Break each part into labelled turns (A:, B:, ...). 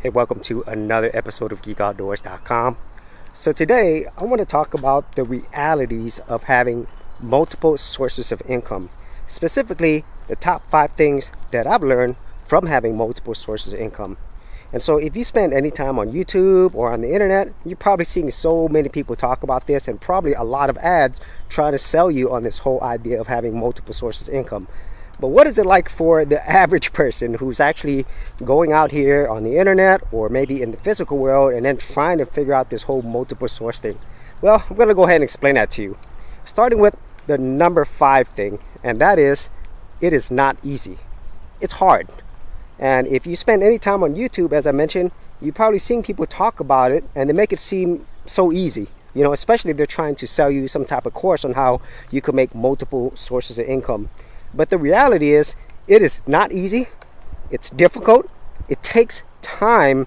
A: Hey, welcome to another episode of GeekOutdoors.com. So today I want to talk about the realities of having multiple sources of income. Specifically, the top 5 things that I've learned from having multiple sources of income. And so if you spend any time on YouTube or on the internet, you're probably seeing so many people talk about this and probably a lot of ads trying to sell you on this whole idea of having multiple sources of income. But what is it like for the average person who's actually going out here on the internet or maybe in the physical world and then trying to figure out this whole multiple source thing? Well, I'm going to go ahead and explain that to you. Starting with the number 5 thing, and that is, it is not easy. It's hard. And if you spend any time on YouTube, as I mentioned, you've probably seen people talk about it and they make it seem so easy. You know, especially if they're trying to sell you some type of course on how you can make multiple sources of income. But the reality is, it is not easy. It's difficult. It takes time.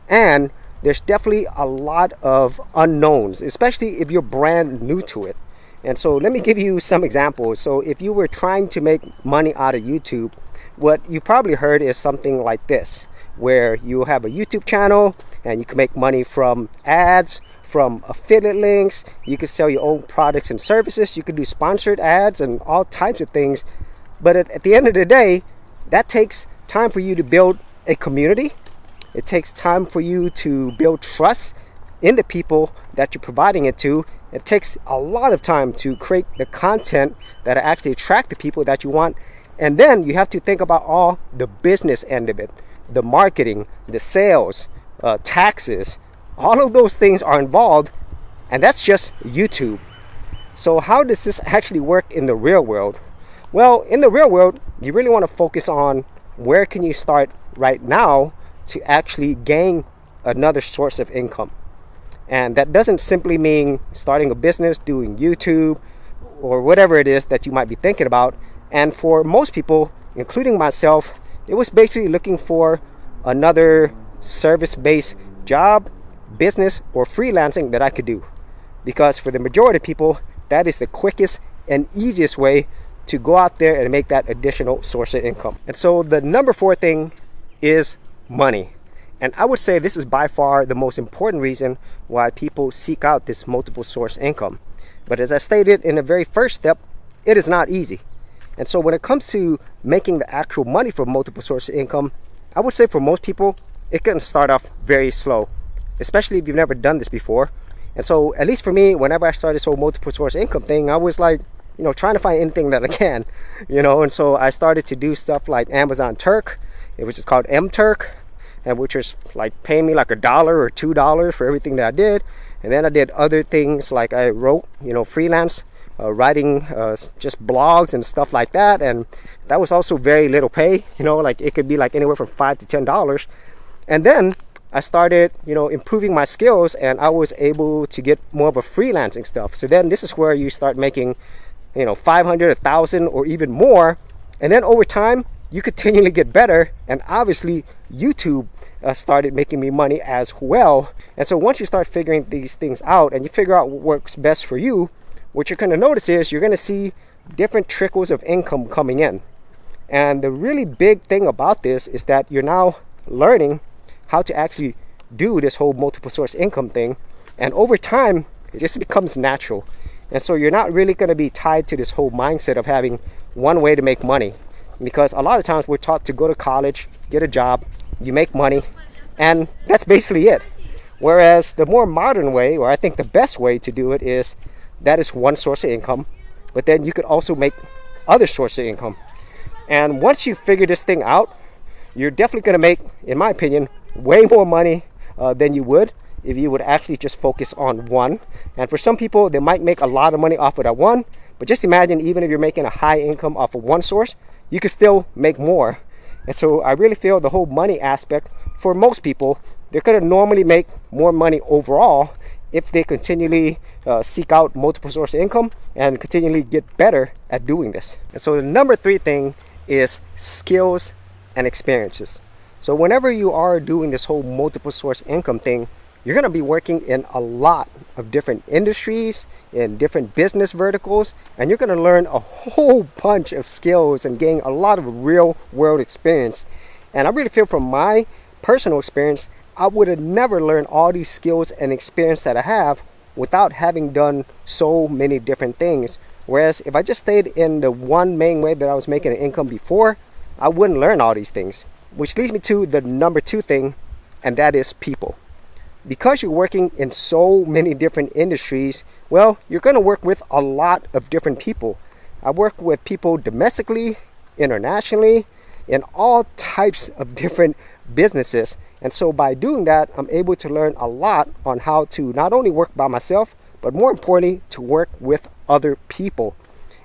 A: And there's definitely a lot of unknowns, especially if you're brand new to it. And so let me give you some examples. So if you were trying to make money out of YouTube, what you probably heard is something like this, where you have a YouTube channel and you can make money from ads, from affiliate links. You can sell your own products and services. You can do sponsored ads and all types of things. But at the end of the day, that takes time for you to build a community. It takes time for you to build trust in the people that you're providing it to. It takes a lot of time to create the content that actually attract the people that you want. And then you have to think about all the business end of it, the marketing, the sales, taxes. All of those things are involved, and that's just YouTube. So how does this actually work in the real world? Well, in the real world, you really want to focus on where can you start right now to actually gain another source of income. And that doesn't simply mean starting a business, doing YouTube, or whatever it is that you might be thinking about. And for most people, including myself, it was basically looking for another service-based job, business, or freelancing that I could do. Because for the majority of people, that is the quickest and easiest way to go out there and make that additional source of income. And so the number 4 thing is money. And I would say this is by far the most important reason why people seek out this multiple source income. But as I stated in the very first step, it is not easy. And so when it comes to making the actual money from multiple source of income, I would say for most people, it can start off very slow, especially if you've never done this before. And so at least for me, whenever I started this whole multiple source income thing, I was like, trying to find anything that I can, and so I started to do stuff like Amazon Turk, which is called MTurk, and which was like paying me like $1 or $2 for everything that I did. And then I did other things like I wrote, freelance, writing just blogs and stuff like that. And that was also very little pay, like it could be like anywhere from $5 to $10. And then I started, improving my skills, and I was able to get more of a freelancing stuff. So then this is where you start making, 500, 1,000, or even more. And then over time, you continually get better. And obviously, YouTube started making me money as well. And so once you start figuring these things out and you figure out what works best for you, what you're going to notice is you're going to see different trickles of income coming in. And the really big thing about this is that you're now learning how to actually do this whole multiple source income thing. And over time, it just becomes natural. And so you're not really going to be tied to this whole mindset of having one way to make money. Because a lot of times we're taught to go to college, get a job, you make money, and that's basically it. Whereas the more modern way, or I think the best way to do it is, that is one source of income, but then you could also make other sources of income. And once you figure this thing out, you're definitely going to make, in my opinion, way more money than you would if you would actually just focus on one. And for some people, they might make a lot of money off of that one, but just imagine, even if you're making a high income off of one source, you could still make more. And so I really feel the whole money aspect, for most people, they're going to normally make more money overall if they continually seek out multiple source of income and continually get better at doing this. And so the number 3 thing is skills and experiences. So whenever you are doing this whole multiple source income thing, you're going to be working in a lot of different industries, in different business verticals, and you're going to learn a whole bunch of skills and gain a lot of real world experience. And I really feel from my personal experience I would have never learned all these skills and experience that I have without having done so many different things. Whereas if I just stayed in the one main way that I was making an income before, I wouldn't learn all these things. Which leads me to the number 2 thing, and that is people. Because you're working in so many different industries, well, you're going to work with a lot of different people. I work with people domestically, internationally, in all types of different businesses. And so by doing that, I'm able to learn a lot on how to not only work by myself, but more importantly, to work with other people.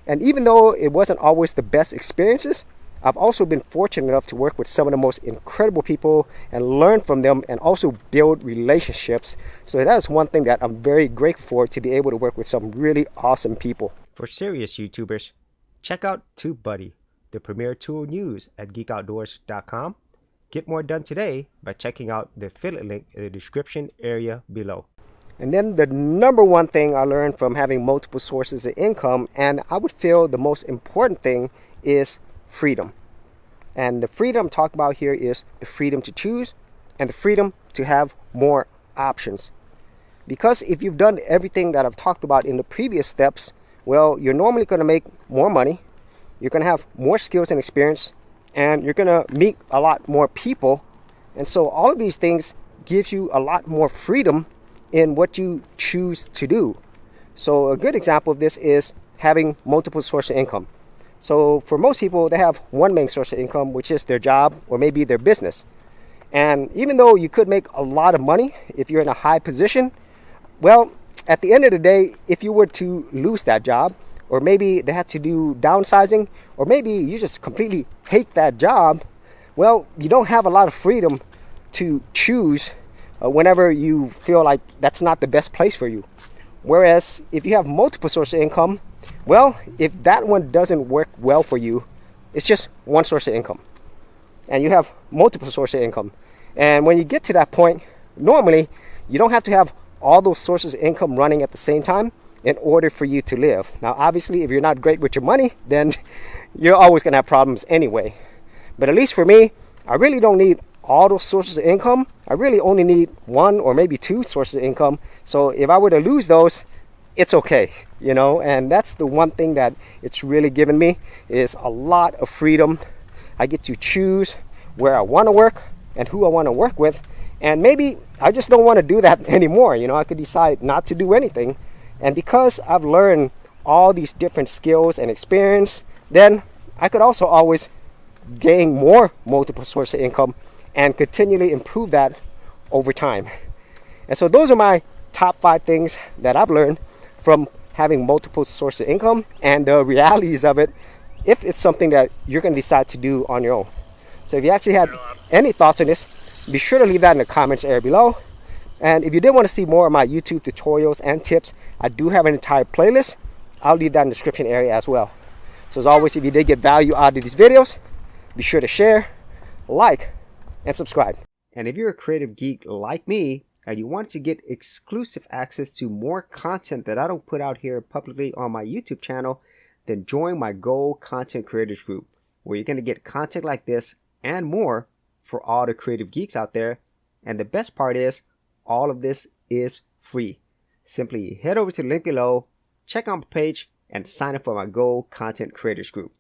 A: And even though it wasn't always the best experiences, I've also been fortunate enough to work with some of the most incredible people and learn from them and also build relationships. So that is one thing that I'm very grateful for, to be able to work with some really awesome people. For serious YouTubers, check out TubeBuddy, the premier tool news at geekoutdoors.com. Get more done today by checking out the affiliate link in the description area below. And then the number 1 thing I learned from having multiple sources of income, and I would feel the most important thing, is freedom. And the freedom I'm talking about here is the freedom to choose and the freedom to have more options. Because if you've done everything that I've talked about in the previous steps, well, you're normally going to make more money, you're going to have more skills and experience, and you're going to meet a lot more people. And so all of these things gives you a lot more freedom in what you choose to do. So a good example of this is having multiple sources of income. So for most people, they have one main source of income, which is their job or maybe their business. And even though you could make a lot of money if you're in a high position, well, at the end of the day, if you were to lose that job, or maybe they had to do downsizing, or maybe you just completely hate that job, well, you don't have a lot of freedom to choose whenever you feel like that's not the best place for you. Whereas if you have multiple sources of income, well, if that one doesn't work well for you, it's just one source of income. And you have multiple sources of income. And when you get to that point, normally you don't have to have all those sources of income running at the same time in order for you to live. Now, obviously, if you're not great with your money, then you're always going to have problems anyway. But at least for me, I really don't need all those sources of income. I really only need 1 or maybe 2 sources of income. So if I were to lose those, it's okay, you know. And that's the one thing that it's really given me, is a lot of freedom. I get to choose where I want to work and who I want to work with. And maybe I just don't want to do that anymore. You know, I could decide not to do anything. And because I've learned all these different skills and experience, then I could also always gain more multiple sources of income and continually improve that over time. And so those are my top 5 things that I've learned from having multiple sources of income, and the realities of it if it's something that you're going to decide to do on your own. So if you actually had any thoughts on this, be sure to leave that in the comments area below. And if you did want to see more of my YouTube tutorials and tips, I do have an entire playlist. I'll leave that in the description area as well. So as always, if you did get value out of these videos, be sure to share, like, and subscribe. And if you're a creative geek like me, and you want to get exclusive access to more content that I don't put out here publicly on my YouTube channel, then join my Gold Content Creators group, where you're going to get content like this and more for all the creative geeks out there. And the best part is, all of this is free. Simply head over to the link below, check out my page, and sign up for my Gold Content Creators group.